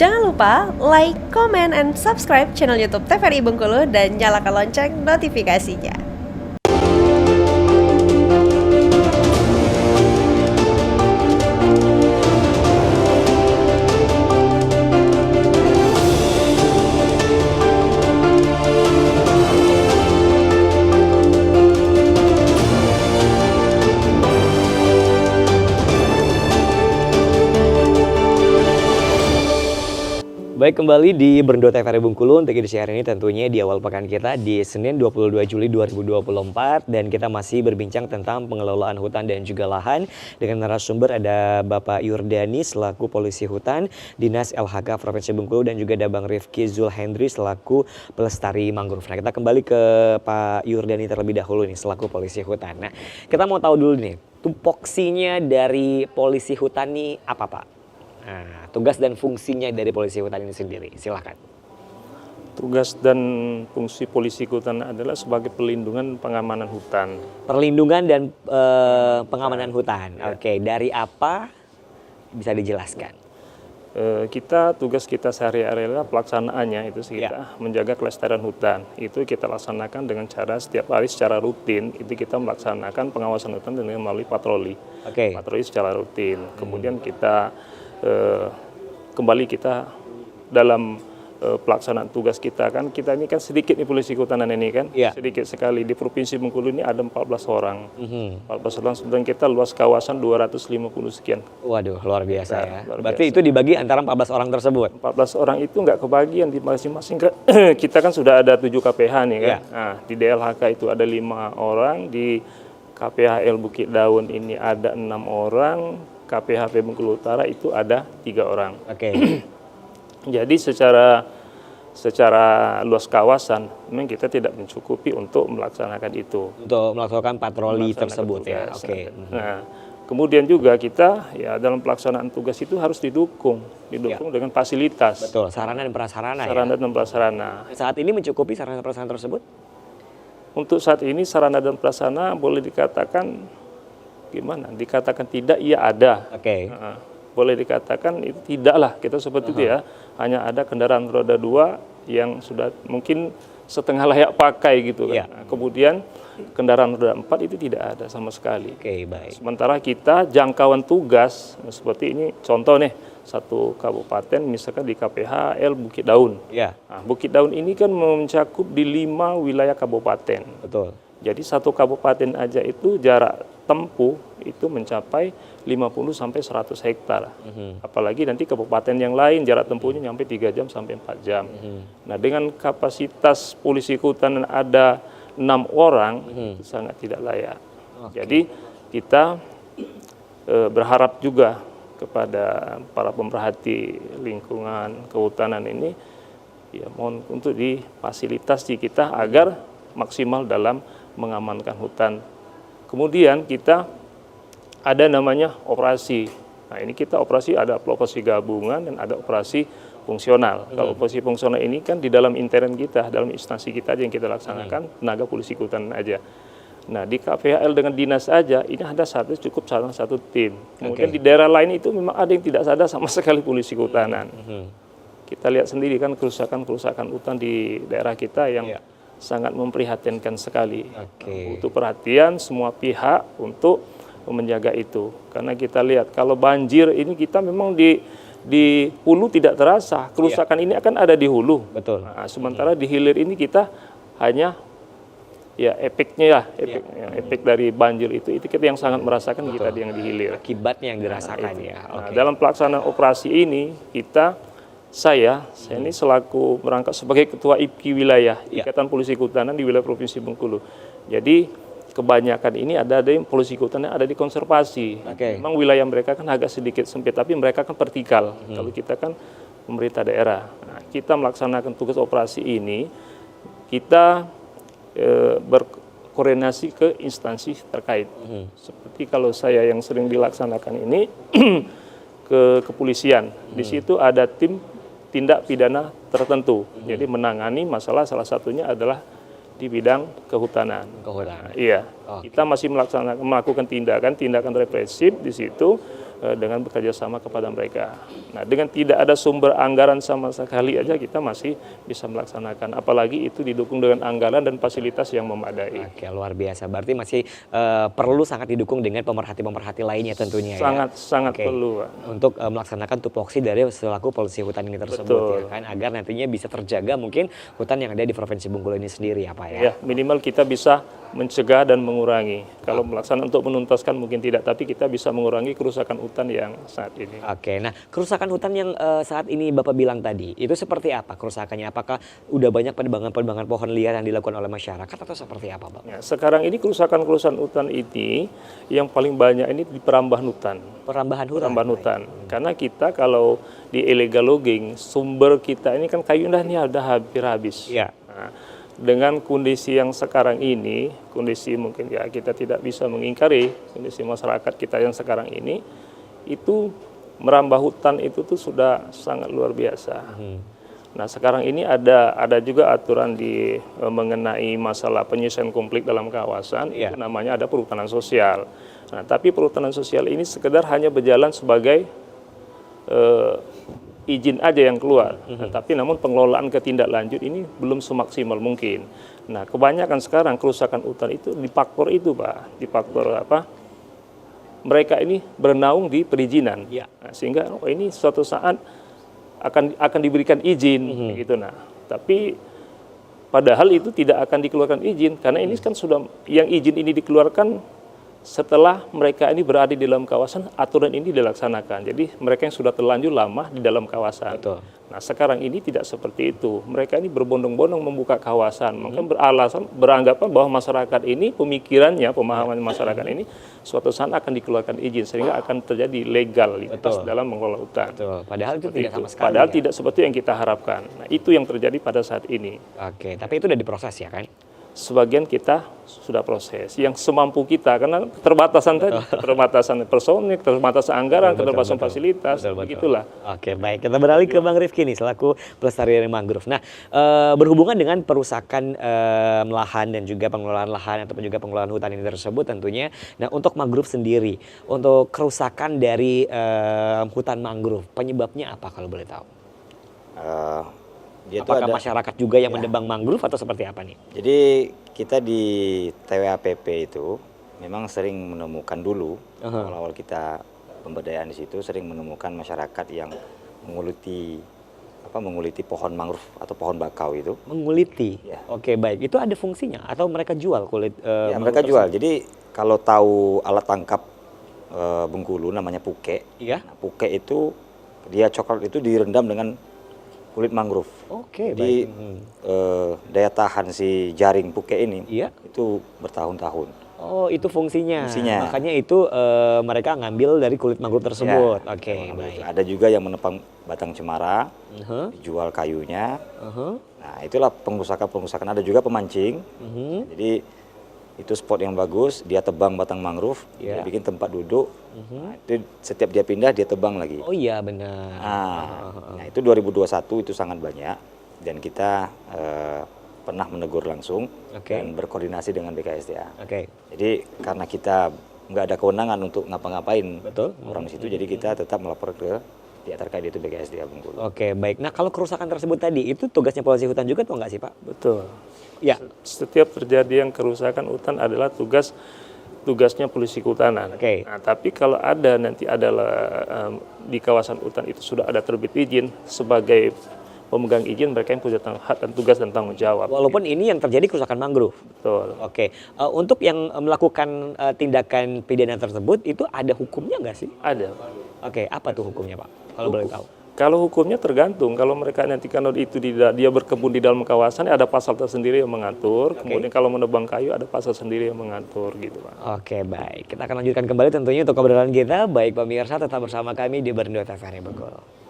Jangan lupa like, comment, and subscribe channel YouTube TVRI Bengkulu dan nyalakan lonceng notifikasinya. Baik, kembali di Berndo TVRI Bengkulu untuk edisi hari ini tentunya di awal pekan kita di Senin 22 Juli 2024 dan kita masih berbincang tentang pengelolaan hutan dan juga lahan dengan narasumber ada Bapak Yurdani selaku Polisi Hutan Dinas LHK Provinsi Bengkulu dan juga ada Bang Rifki Zulhendri selaku Pelestari Mangrove. Nah, kita kembali ke Pak Yurdani terlebih dahulu nih selaku Polisi Hutan. Nah, kita mau tahu dulu nih tupoksinya dari Polisi Hutan nih apa, Pak? Nah, tugas dan fungsinya dari polisi hutan ini sendiri, silahkan. Tugas dan fungsi polisi hutan adalah sebagai pelindungan pengamanan hutan. Perlindungan dan pengamanan hutan. Ya. Oke, dari apa bisa dijelaskan? Tugas kita sehari-hari adalah pelaksanaannya itu kita menjaga kelestarian hutan. Itu kita laksanakan dengan cara setiap hari secara rutin. Itu kita melaksanakan pengawasan hutan dengan melalui patroli. Patroli secara rutin. Kemudian kita kembali kita dalam pelaksanaan tugas kita kan kita ini kan sedikit nih polisi kehutanan ini kan sedikit sekali di Provinsi Bengkulu ini ada 14 orang 14 orang sedang kita luas kawasan 250 sekian. Waduh, luar biasa ya. Berarti itu dibagi antara 14 orang tersebut? 14 orang itu nggak kebagian di masing-masing kita kan sudah ada 7 KPH nih kan. Nah, di DLHK itu ada 5 orang, di KPHL Bukit Daun ini ada 6 orang, KPHP Bengkulu Utara itu ada 3 orang. Jadi secara luas kawasan memang kita tidak mencukupi untuk melaksanakan itu. Untuk melaksanakan patroli tersebut ya. Nah, kemudian juga kita ya dalam pelaksanaan tugas itu harus didukung dengan fasilitas. Betul, sarana dan prasarana. Sarana dan prasarana. Saat ini mencukupi sarana dan prasarana tersebut? Untuk saat ini sarana dan prasarana boleh dikatakan gimana? Dikatakan tidak, iya ada. Boleh dikatakan itu tidaklah kita seperti itu ya. Hanya ada kendaraan roda 2 yang sudah mungkin setengah layak pakai gitu kan. Nah, kemudian kendaraan roda 4 itu tidak ada sama sekali. Baik. Sementara kita jangkauan tugas seperti ini contoh nih satu kabupaten misalkan di KPHL Bukit Daun. Nah, Bukit Daun ini kan mencakup di 5 wilayah kabupaten. Betul. Jadi satu kabupaten aja itu jarak tempuh itu mencapai 50 sampai 100 hektar. Apalagi nanti kabupaten yang lain jarak tempuhnya sampai 3 jam sampai 4 jam. Nah, dengan kapasitas polisi hutan ada 6 orang itu sangat tidak layak. Jadi kita berharap juga kepada para pemerhati lingkungan kehutanan ini ya mohon untuk difasilitasi kita agar maksimal dalam mengamankan hutan. Kemudian kita ada namanya operasi. Nah, ini kita operasi ada operasi gabungan dan ada operasi fungsional. Kalau operasi fungsional ini kan di dalam intern kita, dalam instansi kita aja yang kita laksanakan, tenaga polisi kehutanan aja. Nah, di KPHL dengan dinas aja ini ada cukup satu tim. Kemudian di daerah lain itu memang ada yang tidak ada sama sekali polisi kehutanan. Kita lihat sendiri kan kerusakan hutan di daerah kita yang sangat memprihatinkan sekali. Butuh perhatian semua pihak untuk menjaga itu. Karena kita lihat kalau banjir ini kita memang di hulu tidak terasa. Kerusakan ini akan ada di hulu. Betul. Nah, sementara di hilir ini kita hanya efeknya efek dari banjir itu kita yang sangat merasakan. Kita yang di hilir. Akibatnya yang dirasakan Nah, dalam pelaksanaan operasi ini saya ini selaku merangkap sebagai ketua IPKI wilayah Ikatan Polisi Kehutanan di wilayah Provinsi Bengkulu. Jadi kebanyakan ini ada yang polisi kehutanan ada di konservasi. Memang wilayah mereka kan agak sedikit sempit, tapi mereka kan vertikal. Kalau kita kan pemerintah daerah. Nah, kita melaksanakan tugas operasi ini, kita berkoordinasi ke instansi terkait. Seperti kalau saya yang sering dilaksanakan ini ke kepolisian. Di situ ada tim tindak pidana tertentu. Jadi menangani masalah salah satunya adalah di bidang kehutanan. Kehutanan. Iya. Kita masih melakukan tindakan represif di situ dengan bekerja sama kepada mereka. Nah, dengan tidak ada sumber anggaran sama sekali aja kita masih bisa melaksanakan, apalagi itu didukung dengan anggaran dan fasilitas yang memadai. Oke, luar biasa. Berarti masih perlu sangat didukung dengan pemerhati-pemerhati lainnya tentunya Sangat Oke. perlu, Pak. Untuk melaksanakan tupoksi dari selaku polisi hutan ini tersebut ya kan, agar nantinya bisa terjaga mungkin hutan yang ada di Provinsi Bengkulu ini sendiri ya Pak ya. Ya, minimal kita bisa mencegah dan mengurangi. Kalau melaksanakan untuk menuntaskan mungkin tidak, tapi kita bisa mengurangi kerusakan hutan yang saat ini. Oke, nah kerusakan hutan yang saat ini Bapak bilang tadi, itu seperti apa kerusakannya? Apakah udah banyak penebangan-penebangan pohon liar yang dilakukan oleh masyarakat atau seperti apa Pak? Ya, sekarang ini kerusakan hutan ini yang paling banyak ini di perambahan hutan. Perambahan hutan? Perambahan hutan. Karena kita kalau di illegal logging, sumber kita ini kan kayu ini udah hampir habis. Iya. Nah, dengan kondisi yang sekarang ini, kondisi mungkin ya kita tidak bisa mengingkari, kondisi masyarakat kita yang sekarang ini, itu merambah hutan itu tuh sudah sangat luar biasa. Nah sekarang ini ada juga aturan mengenai masalah penyelesaian konflik dalam kawasan, itu namanya ada perhutanan sosial. Nah tapi perhutanan sosial ini sekedar hanya berjalan sebagai izin aja yang keluar, tapi namun pengelolaan ketindaklanjut ini belum semaksimal mungkin. Nah, kebanyakan sekarang kerusakan hutan itu di faktor itu, Pak, di faktor apa? Mereka ini bernaung di perizinan, nah, sehingga ini suatu saat akan diberikan izin, gitu. Nah, tapi padahal itu tidak akan dikeluarkan izin karena ini kan sudah yang izin ini dikeluarkan setelah mereka ini berada di dalam kawasan, aturan ini dilaksanakan. Jadi mereka yang sudah terlanjur lama di dalam kawasan. Betul. Nah sekarang ini tidak seperti itu. Mereka ini berbondong-bondong membuka kawasan. Maka beranggapan bahwa masyarakat ini, pemikirannya, pemahaman masyarakat ini, suatu saat akan dikeluarkan izin. Sehingga akan terjadi legalitas dalam mengelola hutan. Betul. Padahal itu tidak sama sekali. Padahal tidak seperti yang kita harapkan. Nah itu yang terjadi pada saat ini. Oke, tapi itu udah diproses ya kan? Sebagian kita sudah proses yang semampu kita karena keterbatasan tadi, keterbatasan personil, keterbatasan anggaran, keterbatasan fasilitas, begitulah. Oke, baik. Kita beralih ke Bang Rifki nih selaku pelestarian mangrove. Nah, berhubungan dengan perusakan lahan dan juga pengelolaan lahan ataupun juga pengelolaan hutan ini tersebut tentunya. Nah, untuk mangrove sendiri, untuk kerusakan dari hutan mangrove, penyebabnya apa kalau boleh tahu? Apakah masyarakat juga yang mendebang mangrove atau seperti apa nih? Jadi kita di TWAPP itu memang sering menemukan dulu, awal-awal kita pemberdayaan di situ sering menemukan masyarakat yang menguliti pohon mangrove atau pohon bakau itu. Menguliti? Ya. Oke, baik. Itu ada fungsinya atau mereka jual kulit? Ya, mereka jual. Jadi kalau tahu alat tangkap Bengkulu namanya puke. Iya. Nah, puke itu dia coklat itu direndam dengan kulit mangrove. Oke, jadi daya tahan si jaring puke ini itu bertahun-tahun. Oh, itu fungsinya. Fungsinya. Makanya itu mereka ngambil dari kulit mangrove tersebut. Ya, Oke, baik. Ada juga yang menebang batang cemara, dijual kayunya. Nah, itulah pengusakan. Ada juga pemancing. Jadi itu spot yang bagus, dia tebang batang mangrove, dia bikin tempat duduk. Nah, itu setiap dia pindah dia tebang lagi. Oh iya, benar. Nah, itu 2021 itu sangat banyak dan kita pernah menegur langsung dan berkoordinasi dengan BKSDA. Jadi karena kita nggak ada kewenangan untuk ngapa-ngapain orang di situ, jadi kita tetap melapor ke pihak terkait itu BKSDA Bengkulu. Oke, baik. Nah, kalau kerusakan tersebut tadi itu tugasnya polisi hutan juga atau enggak sih, Pak? Betul. Ya. Setiap terjadi yang kerusakan hutan adalah tugasnya polisi kehutanan. Nah, tapi kalau ada nanti adalah di kawasan hutan itu sudah ada terbit izin, sebagai pemegang izin mereka yang punya hak dan tugas dan tanggung jawab. Walaupun ini yang terjadi kerusakan mangrove. Betul. Oke. Untuk yang melakukan tindakan pidana tersebut itu ada hukumnya nggak sih? Ada. Oke, apa tuh hukumnya, Pak? Kalau boleh tahu. Kalau hukumnya tergantung, kalau mereka nanti kalau itu dia berkebun di dalam kawasan ada pasal tersendiri yang mengatur. Kemudian kalau menebang kayu ada pasal sendiri yang mengatur gitu, Pak. Oke, baik. Kita akan lanjutkan kembali tentunya untuk obrolan kita. Baik pemirsa, tetap bersama kami di Berndu TVRI Bengkulu.